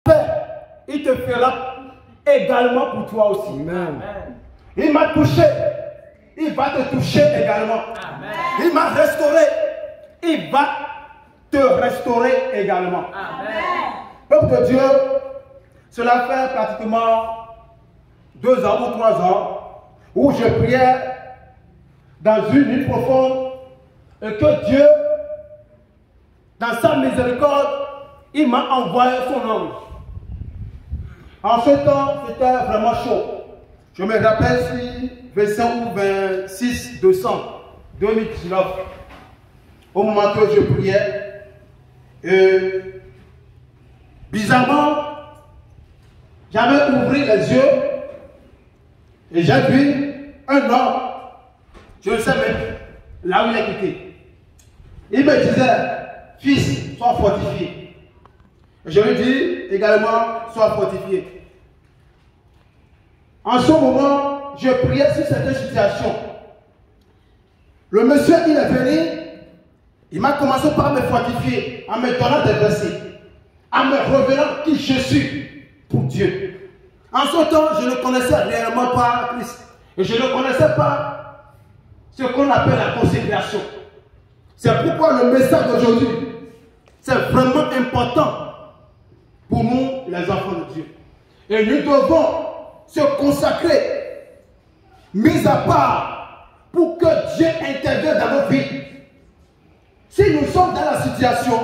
il te fera également pour toi aussi. Amen. Il m'a touché, il va te toucher également. Amen. Il m'a restauré, il va te restaurer également. Amen. Peuple de Dieu, cela fait pratiquement 2 ans ou 3 ans où je priais dans une nuit profonde et que Dieu, dans sa miséricorde, il m'a envoyé son ange. En ce temps, c'était vraiment chaud. Je me rappelle si 25 ou 26 décembre 2019, au moment que je priais, bizarrement, j'avais ouvert les yeux et j'ai vu un homme, je ne sais même là où il est quitté. Il me disait, fils, sois fortifié. Je lui dis également, sois fortifié. En ce moment, je priais sur cette situation. Le monsieur, il est venu, il m'a commencé par me fortifier, en me donnant des versets, en me révélant qui je suis pour Dieu. En ce temps, je ne connaissais réellement pas Christ. Et je ne connaissais pas ce qu'on appelle la consécration. C'est pourquoi le message d'aujourd'hui, c'est vraiment important pour nous, les enfants de Dieu. Et nous devons se consacrer, mis à part, pour que Dieu intervienne dans nos vies. Si nous sommes dans la situation,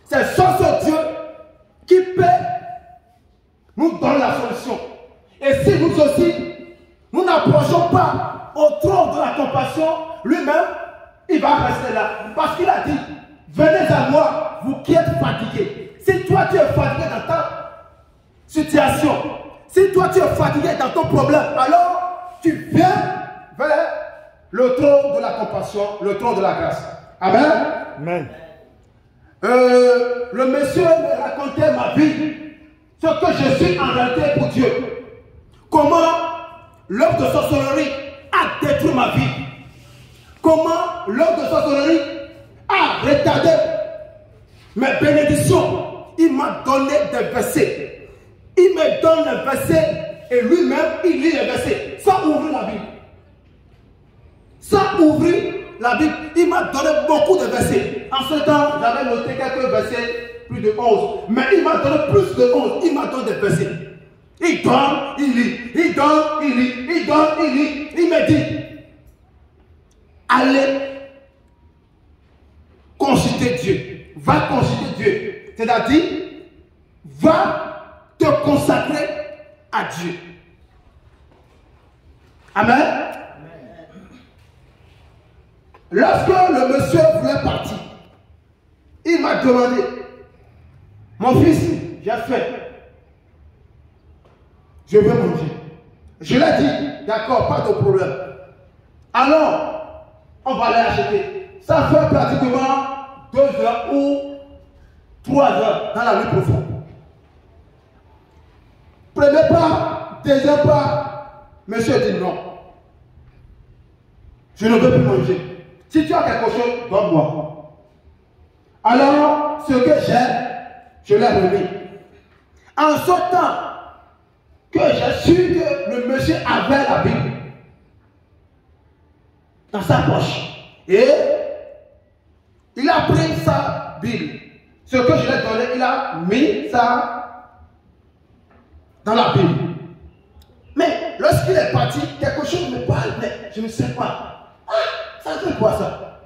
c'est ce Dieu qui peut nous donner la solution. Et si nous aussi, nous n'approchons pas au trône de la compassion, lui-même, il va rester là. Parce qu'il a dit, venez à moi, vous qui êtes fatigués. Si toi tu es fatigué dans ta situation, si toi tu es fatigué dans ton problème, alors tu viens vers le trône de la compassion, le trône de la grâce. Amen. Amen. Le monsieur me racontait ma vie, ce que je suis en réalité pour Dieu. Comment l'œuvre de sorcellerie a détruit ma vie. Comment l'œuvre de sorcellerie a retardé mes bénédictions. Il m'a donné des versets. Il me donne les versets et lui-même, il lit les versets sans ouvrir la Bible. Sans ouvrir la Bible, il m'a donné beaucoup de versets. En ce temps, j'avais noté quelques versets, plus de 11. Mais il m'a donné plus de 11. Il m'a donné des versets. Il donne, il lit. Il donne, il lit. Il donne, il lit. Il me dit, allez consulter Dieu. Va consulter Dieu. C'est-à-dire, va te consacrer à Dieu. Amen. Lorsque le monsieur voulait partir, il m'a demandé, mon fils, j'ai faim. Je veux manger. Je lui ai dit, d'accord, pas de problème. Alors, on va aller acheter. Ça fait pratiquement 2 heures ou 3 heures dans la nuit profonde. Premier pas, deuxième pas, monsieur dit non. Je ne veux plus manger. Si tu as quelque chose, donne-moi. Alors, ce que j'ai, je l'ai remis. En ce temps que j'ai su que le monsieur avait la Bible dans sa poche, et il a pris sa Bible. Ce que je lui ai donné, il a mis ça dans la Bible. Mais lorsqu'il est parti, quelque chose me parle, mais je ne sais pas. Ah, ça fait quoi ça?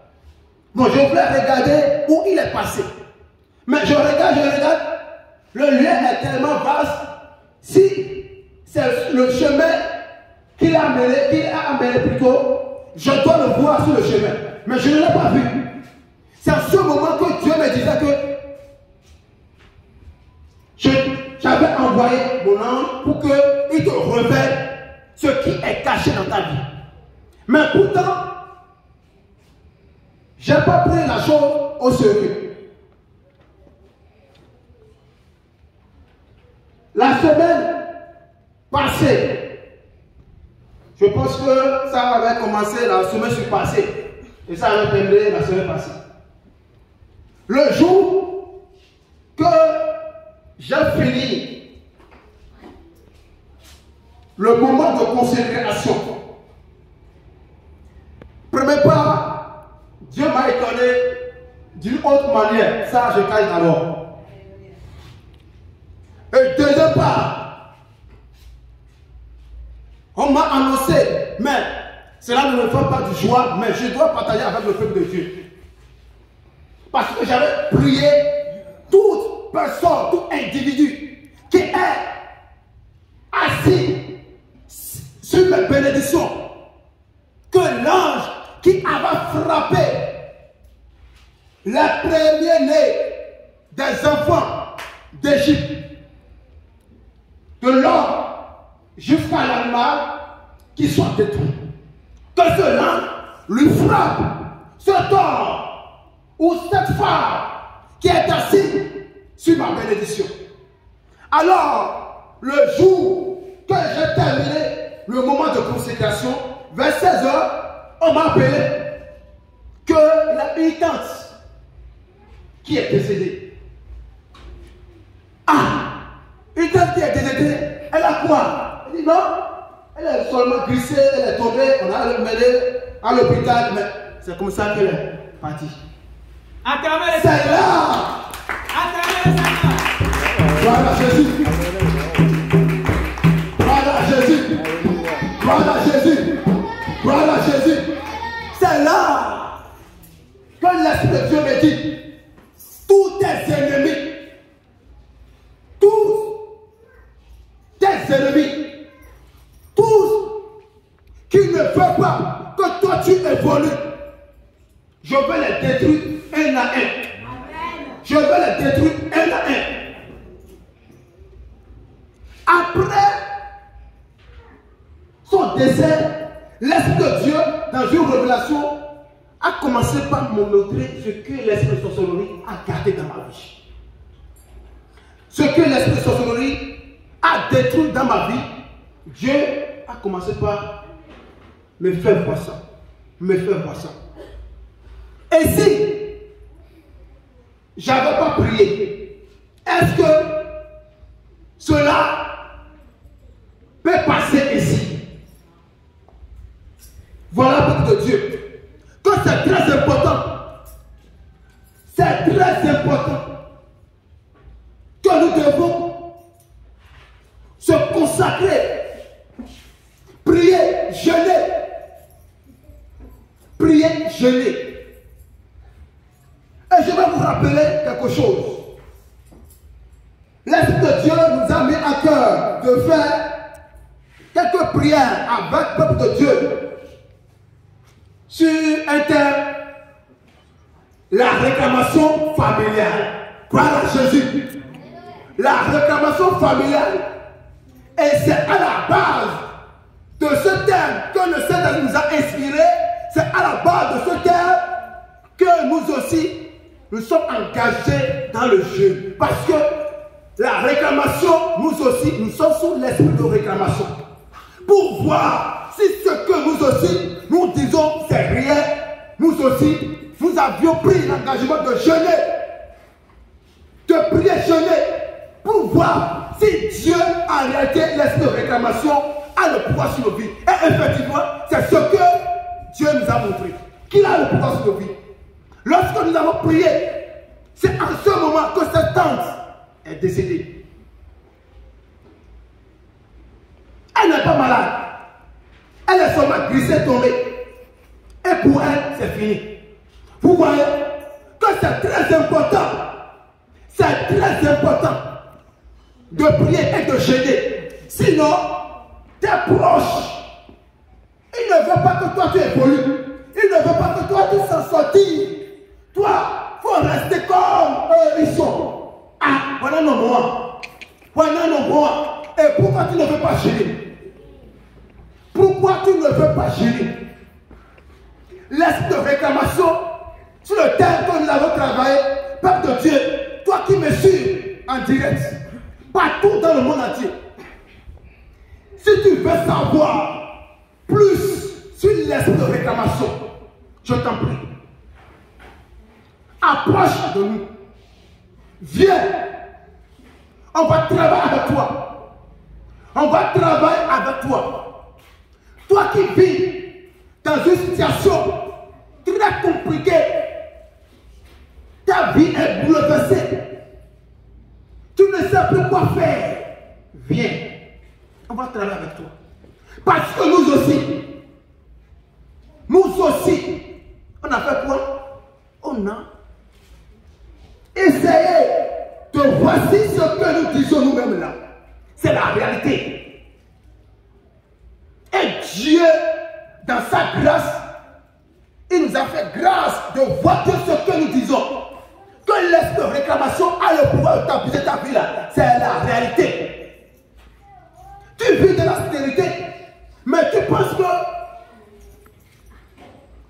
Bon, je voulais regarder où il est passé. Mais je regarde, le lieu est tellement vaste. Si c'est le chemin qu'il a amené plutôt, je dois le voir sur le chemin. Mais je ne l'ai pas vu. C'est à ce moment que Dieu me disait que j'avais envoyé mon ange pour qu'il te révèle ce qui est caché dans ta vie. Mais pourtant, je n'ai pas pris la chose au sérieux. La semaine passée, je pense que ça avait commencé la semaine passée. Et ça avait terminé la semaine passée. Le jour que j'ai finir le moment de consécration. Premier part, Dieu m'a étonné d'une autre manière. Ça, je cache d'abord. Et deuxième part, on m'a annoncé, mais cela ne me fait pas de joie, mais je dois partager avec le peuple de Dieu. Parce que j'avais prié toute personne, tout individu qui est assis sur mes bénédictions, que l'ange qui avait frappé les premiers-nés des enfants d'Égypte, de l'homme jusqu'à l'animal, qui soit détruit. Que cela lui frappe cet homme ou cette femme qui est assise sur ma bénédiction. Alors, le jour que j'ai terminé le moment de consécration, vers 16 h, on m'a appelé qu'il y a une tante qui est décédée. Ah, une tante qui est décédée, elle a quoi? Elle dit non, elle est seulement glissée, elle est tombée, on a mené à l'hôpital, mais c'est comme ça qu'elle est partie. C'est là. Voilà Jésus. Voilà Jésus. Voilà Jésus. Voilà Jésus. C'est là que l'Esprit de Dieu me dit, tous tes ennemis, tous qui ne veulent pas que toi tu évolues, je vais les détruire un à un. Amen. Je vais les détruire un à un. Après son décès, l'Esprit de Dieu, dans une révélation, a commencé par me montrer ce que l'Esprit de sorcellerie a gardé dans ma vie. Ce que l'Esprit de sorcellerie a détruit dans ma vie, Dieu a commencé par me faire voir ça. Me faire voir ça. Et si j'avais pas prié, est-ce que cela peut passer ici? Voilà peuple de Dieu. Que c'est très important. C'est très important que nous devons se consacrer, prier, jeûner. Prier, jeûner. Et je vais vous rappeler quelque chose. L'Esprit de Dieu nous a mis à cœur de faire quelques prières avec le peuple de Dieu sur un thème, la réclamation familiale. Gloire à Jésus. La réclamation familiale. Et c'est à la base de ce thème que le Seigneur nous a inspiré. C'est à la base de ce thème que nous aussi, nous sommes engagés dans le jeûne. Parce que la réclamation, nous aussi, nous sommes sous l'esprit de réclamation. Pour voir si ce que nous aussi, nous disons, c'est rien. Nous aussi, nous avions pris l'engagement de jeûner. De prier, jeûner. Pour voir si Dieu, en réalité, l'esprit de réclamation, a le pouvoir sur nos vies. Et effectivement, c'est ce que Dieu nous a montré. Qu'il a le pouvoir sur nos vies. Lorsque nous avons prié, c'est en ce moment que cette tante est décédée. Elle n'est pas malade. Elle est seulement glissée, tombée. Et pour elle, c'est fini. Vous voyez que c'est très important. C'est très important de prier et de jeûner. Sinon, tes proches, ils ne veulent pas que toi tu évolues. Ils ne veulent pas que toi tu s'en sortis. Toi, il faut rester comme eux ils sont. Ah, voilà nos mois. Voilà nos mois. Et pourquoi tu ne veux pas gérer? Pourquoi tu ne veux pas gérer? L'esprit de réclamation sur le thème que nous avons travaillé, peuple de Dieu, toi qui me suis en direct, partout dans le monde entier, si tu veux savoir plus sur l'esprit de réclamation, je t'en prie, approche de nous, viens, On va travailler avec toi. On va travailler avec toi. Toi qui vis dans une situation très compliquée, ta vie est bouleversée. Tu ne sais plus quoi faire. Viens. On va travailler avec toi. Parce que nous aussi, on a fait quoi? On a essayé de voici ce que nous disons nous-mêmes là. C'est la réalité. Et Dieu, dans sa grâce, il nous a fait grâce de voir que ce que nous disons, que l'esprit de réclamation a le pouvoir de t'abuser ta vie là. C'est la réalité. Tu vis de la stérilité, mais tu penses que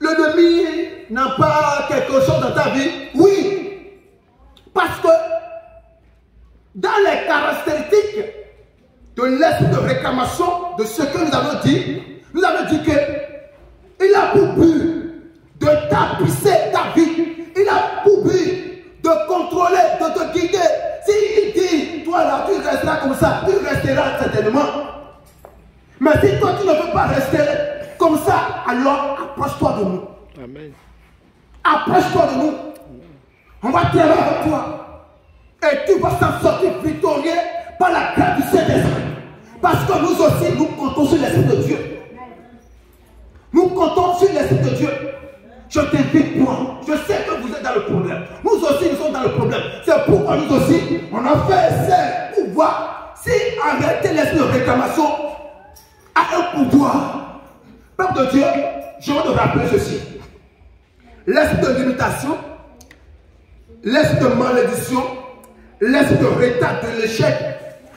l'ennemi n'a pas quelque chose dans ta vie? Oui. Parce que dans les caractéristiques de l'esprit de réclamation, de ce que nous avons dit que il a pour but de t'abuser ta vie. Il a pour but de contrôler, de te guider. S'il dit, toi là, tu resteras comme ça, tu resteras certainement. Mais si toi tu ne veux pas rester comme ça, alors approche-toi de nous. Amen. Approche-toi de nous. On va travailler avec toi. Et tu vas s'en sortir victorieux par la grâce du Saint-Esprit. Parce que nous aussi, nous comptons sur l'Esprit de Dieu. Nous comptons sur l'Esprit de Dieu. Je t'invite, moi. Je sais que vous êtes dans le problème. Nous aussi, nous sommes dans le problème. C'est pourquoi nous aussi, on a fait essai pour voir si en réalité l'esprit de réclamation a un pouvoir. Peuple de Dieu, je vais te rappeler ceci. L'esprit de limitation, l'esprit de malédiction, l'esprit de retard, de l'échec,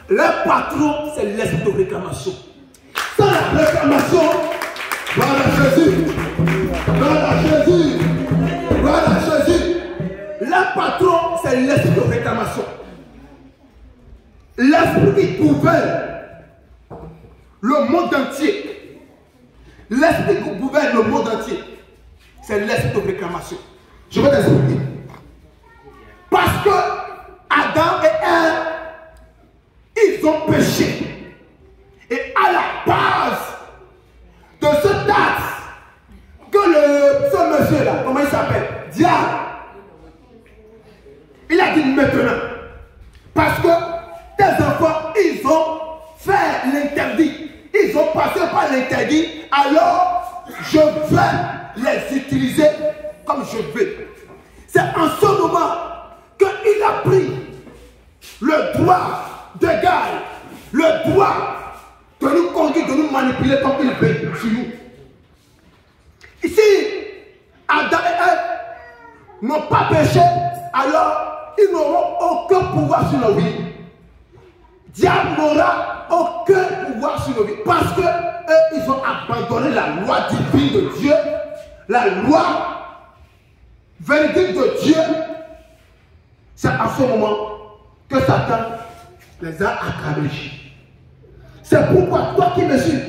le patron, c'est l'esprit de réclamation. Sans la réclamation, voilà Jésus, voilà Jésus, voilà Jésus. Le patron, c'est l'esprit de réclamation. L'esprit qui gouverne le monde entier. L'esprit qui gouverne le monde entier, c'est l'esprit de réclamation. Je vais t'expliquer. Parce que Adam et Ève, ils ont péché. Et à la base de cet acte, que ce monsieur-là, comment il s'appelle? Diable. Il a dit maintenant. Parce que tes enfants, ils ont fait l'interdit. Ils ont passé par l'interdit. Alors, je vais les utiliser comme je veux. C'est en ce moment qu'il a pris le droit d'égal, le droit de nous conduire, de nous manipuler comme il veut sur nous. Ici, Adam et Ève n'ont pas péché, alors ils n'auront aucun pouvoir sur nos vies. Diable n'aura aucun pouvoir sur nos vies parce que eux, ils ont abandonné la loi divine de Dieu, la loi véridique de Dieu. C'est à ce moment que Satan les a accablés. C'est pourquoi toi qui me suis,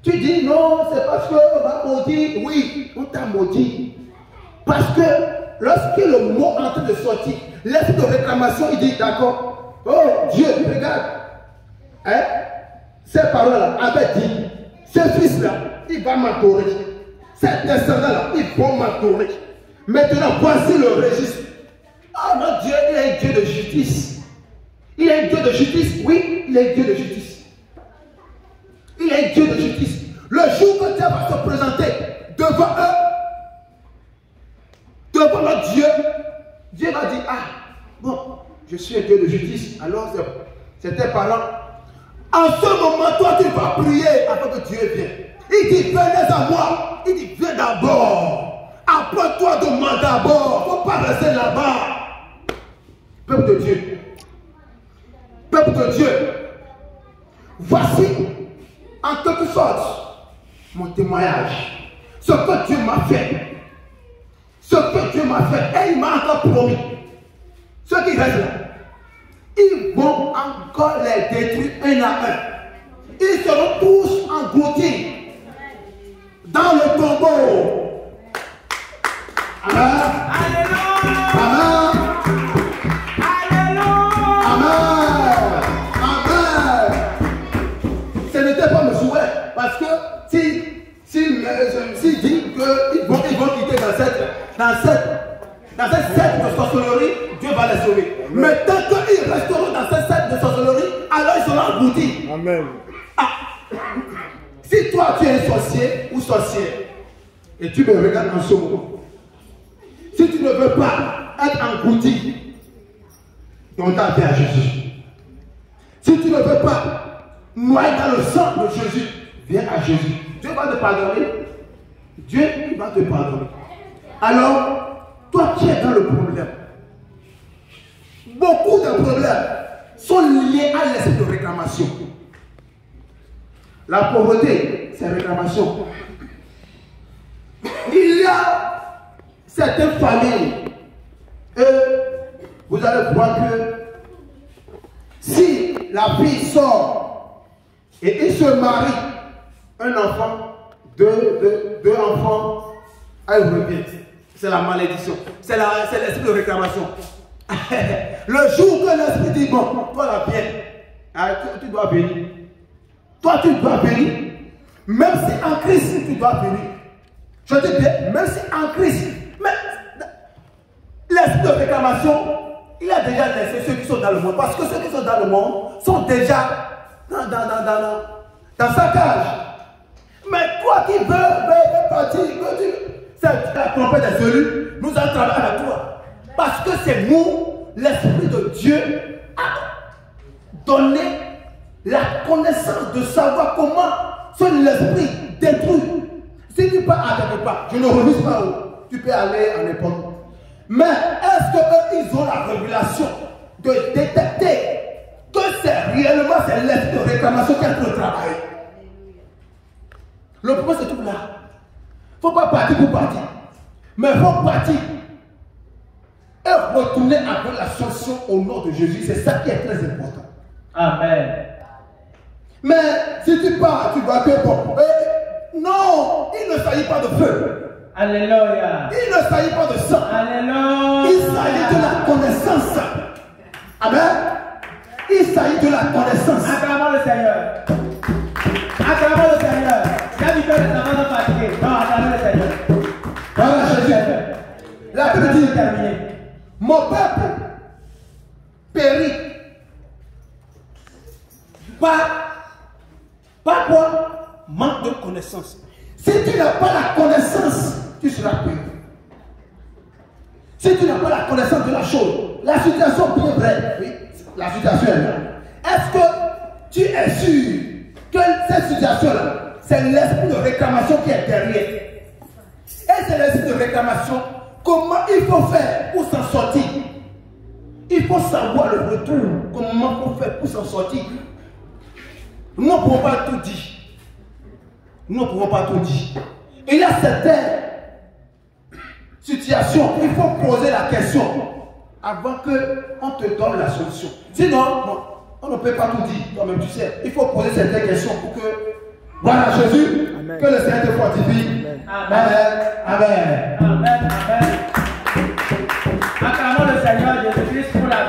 tu dis non, c'est parce qu'on m'a maudit. Oui, on t'a maudit. Parce que lorsque le mot est en train de sortir, l'esprit de réclamation, il dit d'accord, oh Dieu, regarde, hein, ces paroles-là avaient dit, ce fils-là, il va m'adorer. Ces descendants-là, ils vont m'adorer. Maintenant, voici le registre. Oh mon Dieu, il est un Dieu de justice. Il est un Dieu de justice, oui, il est un Dieu de justice. Il est un Dieu de justice. Le jour que Dieu va se présenter devant eux, devant notre Dieu, Dieu va dire, ah, bon, je suis un Dieu de justice. Alors, c'est tes parents. En ce moment, toi, tu vas prier avant que Dieu vienne. Il dit, venez à moi. Il dit, viens d'abord. Apprends-toi de moi d'abord. Il ne faut pas rester là-bas. Peuple de Dieu. Peuple de Dieu. Voici, en quelque sorte, mon témoignage. Ce que Dieu m'a fait. Ce que Dieu m'a fait. Et il m'a encore promis. Ceux qui restent là, ils vont encore les détruire un à un. Ils seront tous engloutis dans le tombeau. Amen. Alléluia. Amen. Alléluia. Amen. les sauver. Amen. Mais tant qu'ils resteront dans cette scène de sorcellerie, alors ils seront engloutis. Amen. Ah. Si toi tu es un sorcier ou sorcière, et tu me regardes en ce moment, si tu ne veux pas être englouti, donne ta vie à Jésus. Si tu ne veux pas noyer dans le sang de Jésus, viens à Jésus. Dieu va te pardonner. Dieu va te pardonner. Alors, toi qui es dans le problème, beaucoup de problèmes sont liés à l'esprit de réclamation. La pauvreté, c'est réclamation. Il y a certaines familles, et vous allez voir que si la fille sort et il se marie, un enfant, deux enfants, elle revient. C'est la malédiction. C'est l'esprit de réclamation. Le jour que l'esprit dit, bon, toi la viens, tu dois venir. Toi tu dois venir. Même si en Christ tu dois venir. Je dis bien, même si en Christ. Mais l'esprit de réclamation, il a déjà laissé ceux qui sont dans le monde. Parce que ceux qui sont dans le monde sont déjà dans sa cage. Mais toi qui veux partir, c'est la trompette des élus, nous allons travailler avec toi. Parce que c'est nous, l'Esprit de Dieu, a donné la connaissance de savoir comment seul l'Esprit détruit. Si tu pars à quelque part, je ne refuse pas où. Tu peux aller à n'importe où. Mais est-ce qu'eux, ils ont la révélation de détecter que c'est réellement l'esprit de réclamation qui est en train de travailler? Le problème c'est tout là. Il ne faut pas partir pour partir. Mais il faut partir et retourner avec la solution au nom de Jésus. C'est ça qui est très important. Amen. Mais si tu pars, tu vas que bon. Non, il ne s'agit pas de feu. Alléluia. Il ne s'agit pas de sang. Alléluia. Il s'agit de la connaissance. Amen. Il s'agit de la connaissance. Acclamons le Seigneur. Acclamons le Seigneur. Quand il fait les amants fatigués, non, acclamons le Seigneur. Voilà Jésus. La Bible dit terminé. Mon peuple périt. Pas quoi? Manque de connaissance. Si tu n'as pas la connaissance, tu seras péri. Si tu n'as pas la connaissance de la chose, la situation bien vraie, oui, la situation est là. Est-ce que tu es sûr que cette situation-là, c'est l'esprit de réclamation qui est derrière? Et c'est l'esprit de réclamation, comment il faut faire pour s'en sortir? Il faut savoir le retour, comment il faut faire pour s'en sortir. Nous ne pouvons pas tout dire. Nous ne pouvons pas tout dire. Il y a certaines situations, il faut poser la question avant qu'on te donne la solution. Sinon, non, on ne peut pas tout dire. Quand même, tu sais, il faut poser certaines questions pour que, voilà Jésus, amen. Que le Seigneur te fortifie. Amen. Amen. Amen. Amen. Acclamons le Seigneur Jésus-Christ pour la vie.